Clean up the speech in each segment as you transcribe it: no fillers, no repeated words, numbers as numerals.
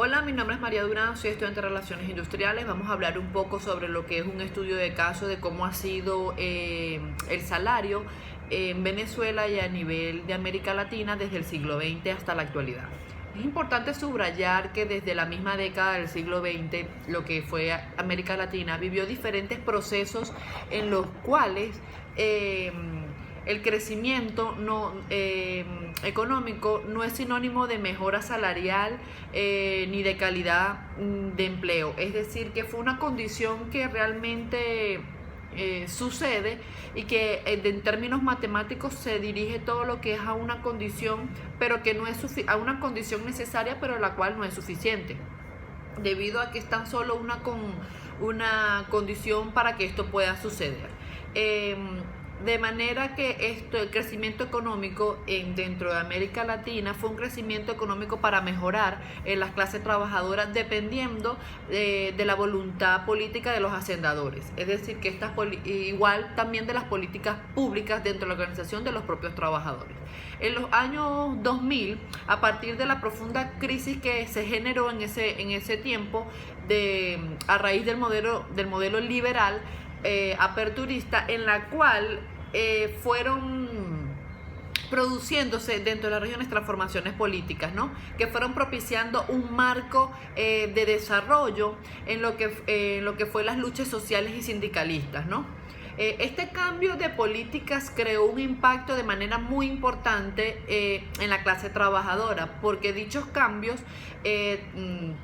Hola, mi nombre es María Durán, soy estudiante de Relaciones Industriales. Vamos a hablar un poco sobre lo que es un estudio de caso de cómo ha sido el salario en Venezuela y a nivel de América Latina desde el siglo XX hasta la actualidad. Es importante subrayar que desde la misma década del siglo XX, lo que fue América Latina, vivió diferentes procesos en los cuales el crecimiento económico no es sinónimo de mejora salarial ni de calidad de empleo. Es decir, que fue una condición que realmente sucede y que en términos matemáticos se dirige todo lo que es a una condición, pero que no es a una condición necesaria, pero la cual no es suficiente, debido a que es tan solo una condición para que esto pueda suceder. De manera que el crecimiento económico dentro de América Latina fue un crecimiento económico para mejorar las clases trabajadoras dependiendo de la voluntad política de los hacendadores. Es decir, que igual también de las políticas públicas dentro de la organización de los propios trabajadores. En los años 2000, a partir de la profunda crisis que se generó en ese tiempo, a raíz del modelo liberal, aperturista, en la cual fueron produciéndose dentro de las regiones transformaciones políticas, ¿no? Que fueron propiciando un marco de desarrollo en lo que fue las luchas sociales y sindicalistas, ¿no? Este cambio de políticas creó un impacto de manera muy importante en la clase trabajadora, porque dichos cambios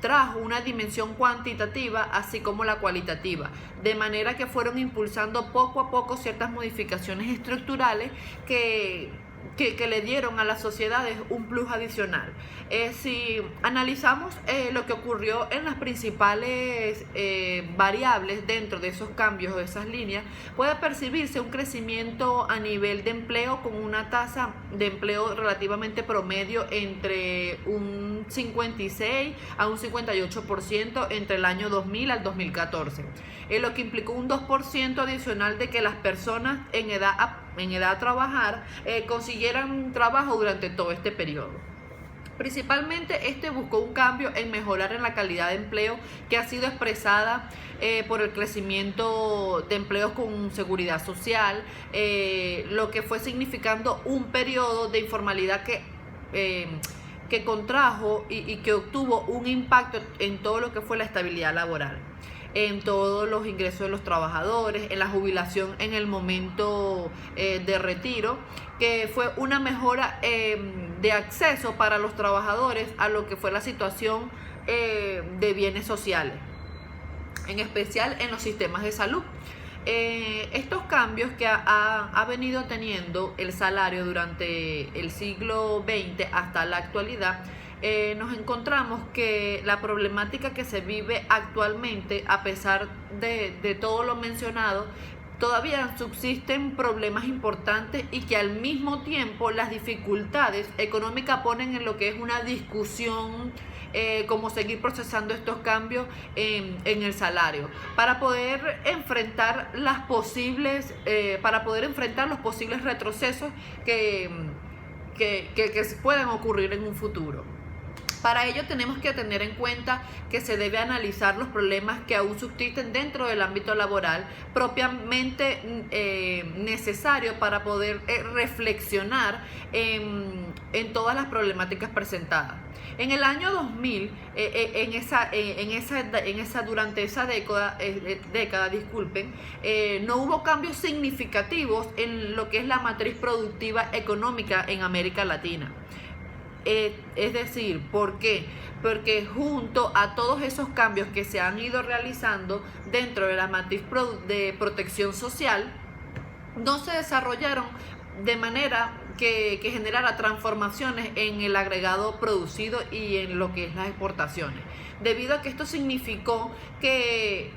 trajo una dimensión cuantitativa así como la cualitativa, de manera que fueron impulsando poco a poco ciertas modificaciones estructurales que le dieron a las sociedades un plus adicional. Si analizamos lo que ocurrió en las principales variables dentro de esos cambios o de esas líneas, puede percibirse un crecimiento a nivel de empleo con una tasa de empleo relativamente promedio entre un 56 a un 58% entre el año 2000 al 2014, lo que implicó un 2% adicional de que las personas en edad a trabajar consiguieran trabajo durante todo este periodo. Principalmente buscó un cambio en mejorar en la calidad de empleo, que ha sido expresada por el crecimiento de empleos con seguridad social, lo que fue significando un periodo de informalidad que contrajo y que obtuvo un impacto en todo lo que fue la estabilidad laboral, en todos los ingresos de los trabajadores, en la jubilación en el momento de retiro, que fue una mejora de acceso para los trabajadores a lo que fue la situación de bienes sociales, en especial en los sistemas de salud. Estos cambios que ha venido teniendo el salario durante el siglo XX hasta la actualidad, nos encontramos que la problemática que se vive actualmente, a pesar de todo lo mencionado, todavía subsisten problemas importantes y que al mismo tiempo las dificultades económicas ponen en lo que es una discusión cómo seguir procesando estos cambios en el salario para poder enfrentar los posibles retrocesos que puedan ocurrir en un futuro. Para ello tenemos que tener en cuenta que se debe analizar los problemas que aún subsisten dentro del ámbito laboral, propiamente necesario para poder reflexionar en todas las problemáticas presentadas. En el año 2000, durante esa década, no hubo cambios significativos en lo que es la matriz productiva económica en América Latina. Es decir, ¿por qué? Porque junto a todos esos cambios que se han ido realizando dentro de la matriz de protección social, no se desarrollaron de manera que generara transformaciones en el agregado producido y en lo que es las exportaciones, debido a que esto significó que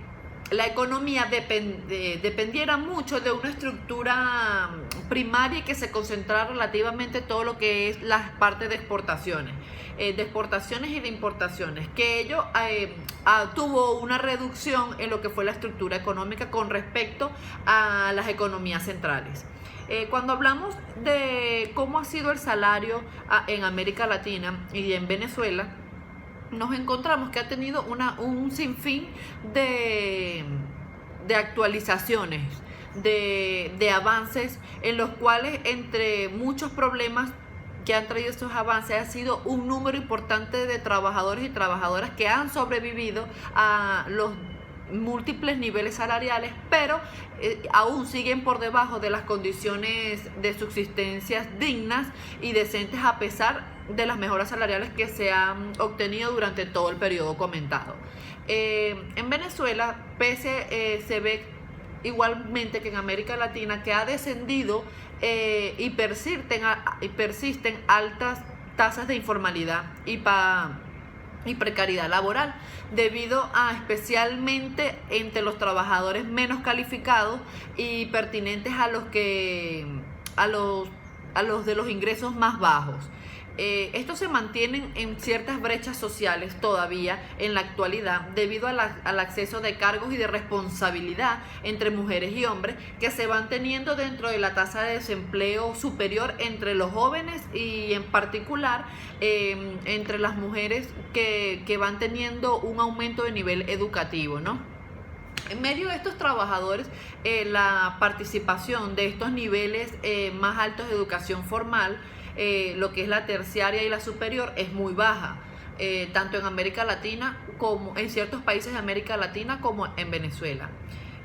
la economía dependiera mucho de una estructura primaria y que se concentrara relativamente todo lo que es las partes de exportaciones y de importaciones, que ello tuvo una reducción en lo que fue la estructura económica con respecto a las economías centrales. Cuando hablamos de cómo ha sido el salario en América Latina y en Venezuela, nos encontramos que ha tenido un sinfín de, de actualizaciones, de avances, en los cuales, entre muchos problemas que han traído estos avances, ha sido un número importante de trabajadores y trabajadoras que han sobrevivido a los múltiples niveles salariales, pero aún siguen por debajo de las condiciones de subsistencia dignas y decentes, a pesar de las mejoras salariales que se han obtenido durante todo el periodo comentado. En Venezuela, se ve igualmente que en América Latina, que ha descendido y persisten altas tasas de informalidad y precariedad laboral, debido a, especialmente entre los trabajadores menos calificados y pertinentes a los de los ingresos más bajos. Estos se mantienen en ciertas brechas sociales todavía en la actualidad, debido al acceso de cargos y de responsabilidad entre mujeres y hombres, que se van teniendo dentro de la tasa de desempleo superior entre los jóvenes, y en particular entre las mujeres que van teniendo un aumento de nivel educativo, ¿no? En medio de estos trabajadores, la participación de estos niveles más altos de educación formal, lo que es la terciaria y la superior, es muy baja, tanto en América Latina, como en ciertos países de América Latina, como en Venezuela.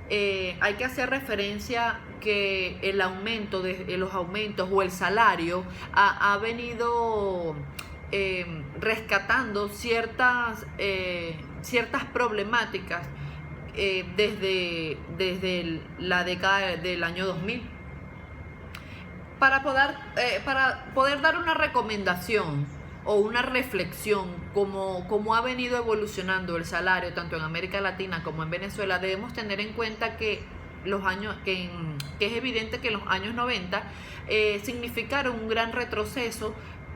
Hay que hacer referencia que el aumento de los aumentos o el salario ha venido rescatando ciertas problemáticas desde la década del año 2000. Para poder dar una recomendación o una reflexión cómo ha venido evolucionando el salario tanto en América Latina como en Venezuela, debemos tener en cuenta que es evidente que los años 90 significaron un gran retroceso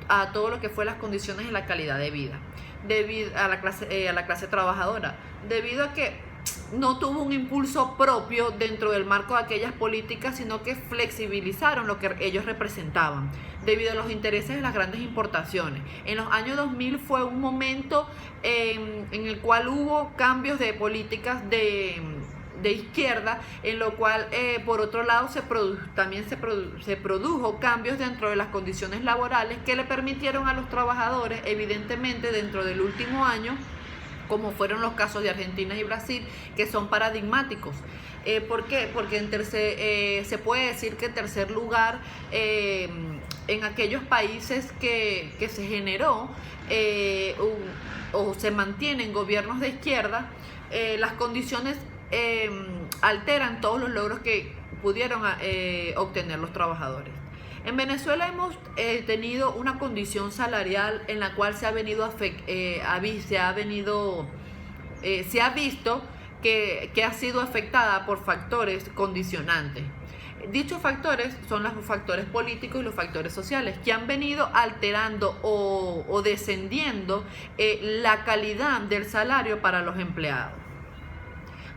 a todo lo que fue las condiciones y la calidad de vida debido a la clase trabajadora, debido a que no tuvo un impulso propio dentro del marco de aquellas políticas, sino que flexibilizaron lo que ellos representaban debido a los intereses de las grandes importaciones. En los años 2000 fue un momento en el cual hubo cambios de políticas de izquierda, en lo cual por otro lado también se produjo cambios dentro de las condiciones laborales que le permitieron a los trabajadores, evidentemente dentro del último año, como fueron los casos de Argentina y Brasil, que son paradigmáticos. ¿Por qué? Porque se puede decir que en tercer lugar, en aquellos países que se generó o se mantienen gobiernos de izquierda, las condiciones alteran todos los logros que pudieron obtener los trabajadores. En Venezuela hemos tenido una condición salarial en la cual se ha visto que ha sido afectada por factores condicionantes. Dichos factores son los factores políticos y los factores sociales, que han venido alterando o descendiendo la calidad del salario para los empleados.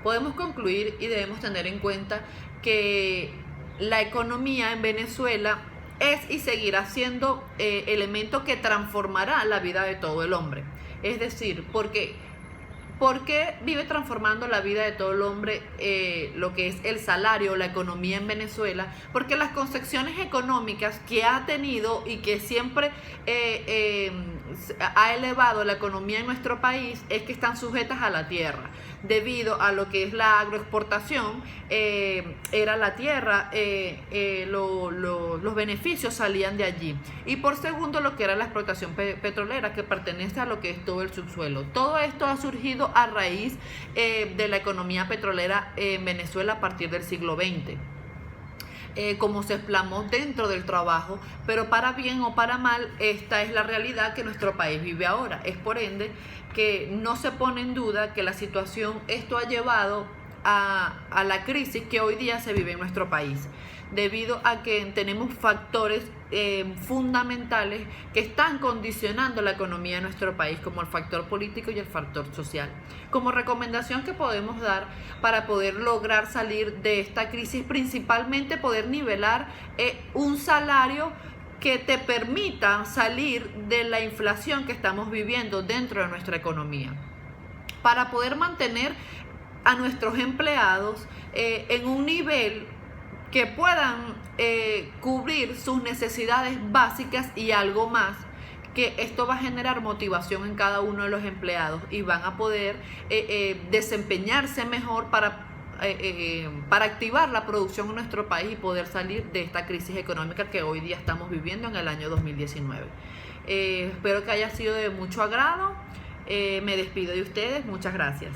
Podemos concluir y debemos tener en cuenta que la economía en Venezuela es y seguirá siendo elemento que transformará la vida de todo el hombre. Es decir, ¿por qué vive transformando la vida de todo el hombre lo que es el salario, la economía en Venezuela? Porque las concepciones económicas que ha tenido y que siempre ha elevado la economía en nuestro país es que están sujetas a la tierra, debido a lo que es la agroexportación. Era la tierra, los beneficios salían de allí, y por segundo lo que era la explotación petrolera, que pertenece a lo que es todo el subsuelo. Todo esto ha surgido a raíz de la economía petrolera en Venezuela a partir del siglo XX. Como se plasmó dentro del trabajo, pero para bien o para mal, esta es la realidad que nuestro país vive ahora. Es por ende que no se pone en duda que la situación, esto ha llevado a la crisis que hoy día se vive en nuestro país, debido a que tenemos factores fundamentales que están condicionando la economía de nuestro país, como el factor político y el factor social. Como recomendación que podemos dar para poder lograr salir de esta crisis, principalmente poder nivelar un salario que te permita salir de la inflación que estamos viviendo dentro de nuestra economía, para poder mantener a nuestros empleados en un nivel que puedan cubrir sus necesidades básicas y algo más, que esto va a generar motivación en cada uno de los empleados y van a poder desempeñarse mejor para activar la producción en nuestro país y poder salir de esta crisis económica que hoy día estamos viviendo en el año 2019. Espero que haya sido de mucho agrado. Me despido de ustedes. Muchas gracias.